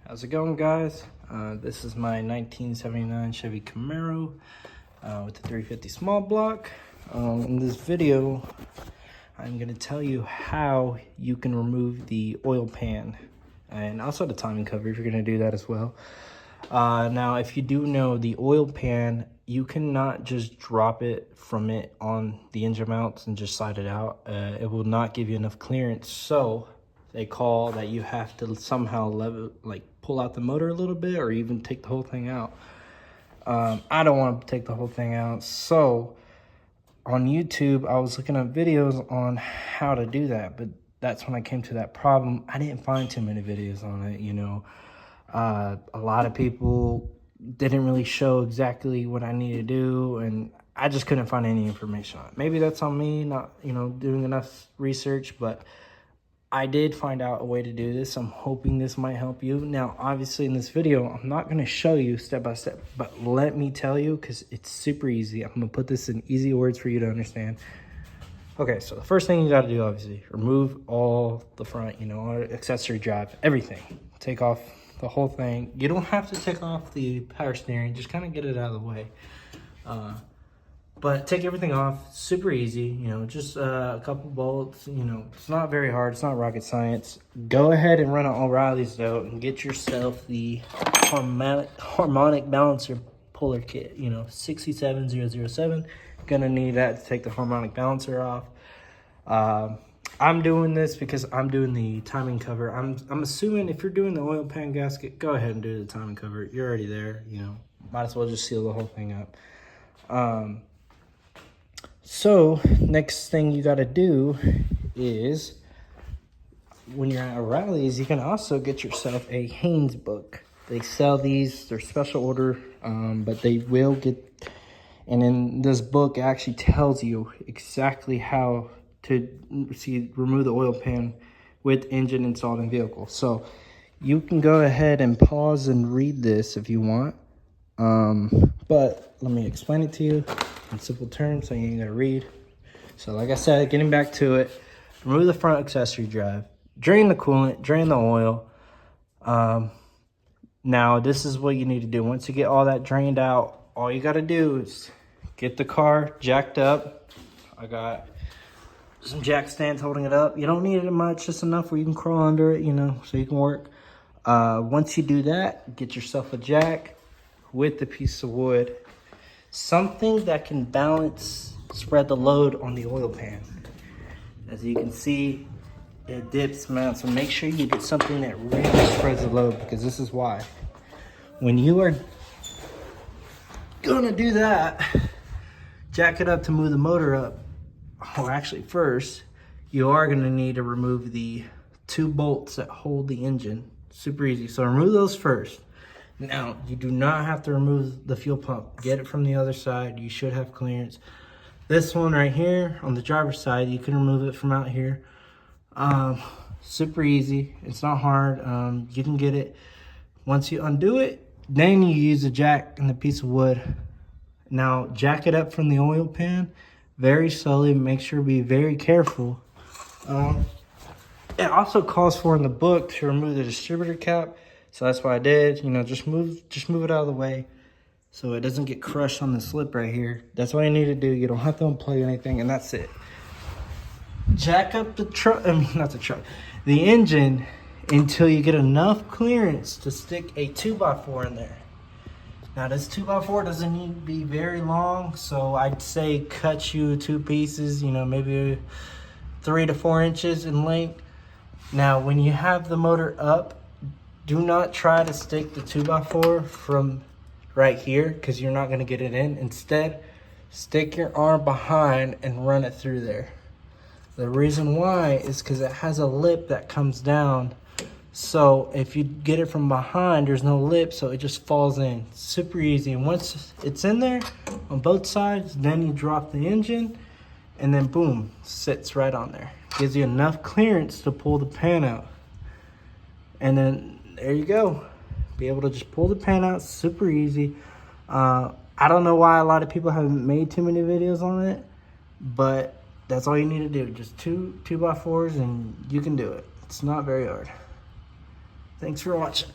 How's it going, guys? This is my 1979 Chevy Camaro with the 350 small block. In this video, I'm going to tell you how you can remove the oil pan and also the timing cover if you're going to do that as well. Now, if you do know, the oil pan, you cannot just drop it from it on the engine mounts and just slide it out. It will not give you enough clearance. So they call that you have to somehow pull out the motor a little bit or even take the whole thing out. I don't want to take the whole thing out. So on YouTube, I was looking at videos on how to do that, but that's when I came to that problem. I didn't find too many videos on it, you know. A lot of people didn't really show exactly what I need to do, and I just couldn't find any information on it. Maybe that's on me not, doing enough research, but I did find out a way to do this. I'm hoping this might help you. Now, obviously in this video, I'm not going to show you step by step, but let me tell you, because it's super easy. I'm going to put this in easy words for you to understand. Okay, so the first thing you got to do, obviously, remove all the front, accessory drive, everything. Take off the whole thing. You don't have to take off the power steering, just kind of get it out of the way. But take everything off, super easy, just a couple bolts, it's not very hard, it's not rocket science. Go ahead and run an O'Reilly's though and get yourself the harmonic balancer puller kit, 67007. Gonna need that to take the harmonic balancer off. I'm doing this because I'm doing the timing cover. I'm assuming if you're doing the oil pan gasket, go ahead and do the timing cover. You're already there, might as well just seal the whole thing up. So next thing you got to do is, when you're at O'Reilly's, you can also get yourself a Haynes book. They sell these, they're special order, but they will get, and in this book it actually tells you exactly how to remove the oil pan with engine installed in vehicle. So you can go ahead and pause and read this if you want, but let me explain it to you in simple terms so you ain't gotta read. So like I said, getting back to it, remove the front accessory drive, drain the coolant, drain the oil. Now this is what you need to do. Once you get all that drained out, all you gotta do is get the car jacked up. I got some jack stands holding it up. You don't need it much, just enough where you can crawl under it, so you can work. Once you do that, get yourself a jack with the piece of wood. Something that can spread the load on the oil pan. As you can see, it dips, man. So make sure you get something that really spreads the load, because this is why. When you are gonna do that, jack it up to move the motor up. Oh, actually, first, you are gonna need to remove the 2 bolts that hold the engine. Super easy. So remove those first. Now, you do not have to remove the fuel pump. Get it from the other side. You should have clearance. This one right here on the driver's side, you can remove it from out here. Super easy. It's not hard. You can get it. Once you undo it, then you use a jack and the piece of wood. Now, jack it up from the oil pan very slowly. Make sure to be very careful. It also calls for in the book to remove the distributor cap. So that's what I did, just move it out of the way so it doesn't get crushed on the slip right here. That's what you need to do. You don't have to unplug anything, and that's it. Jack up the engine until you get enough clearance to stick a 2x4 in there. Now this 2x4 doesn't need to be very long, so I'd say cut you 2 pieces, maybe 3 to 4 inches in length. Now when you have the motor up, do not try to stick the 2x4 from right here, because you're not going to get it in. Instead, stick your arm behind and run it through there. The reason why is because it has a lip that comes down. So if you get it from behind, there's no lip, so it just falls in. Super easy. And once it's in there on both sides, then you drop the engine, and then boom, sits right on there. Gives you enough clearance to pull the pan out. And then there you go. Be able to just pull the pan out, super easy. I don't know why a lot of people haven't made too many videos on it, but that's all you need to do. Just 2x4s and you can do it. It's not very hard. Thanks for watching.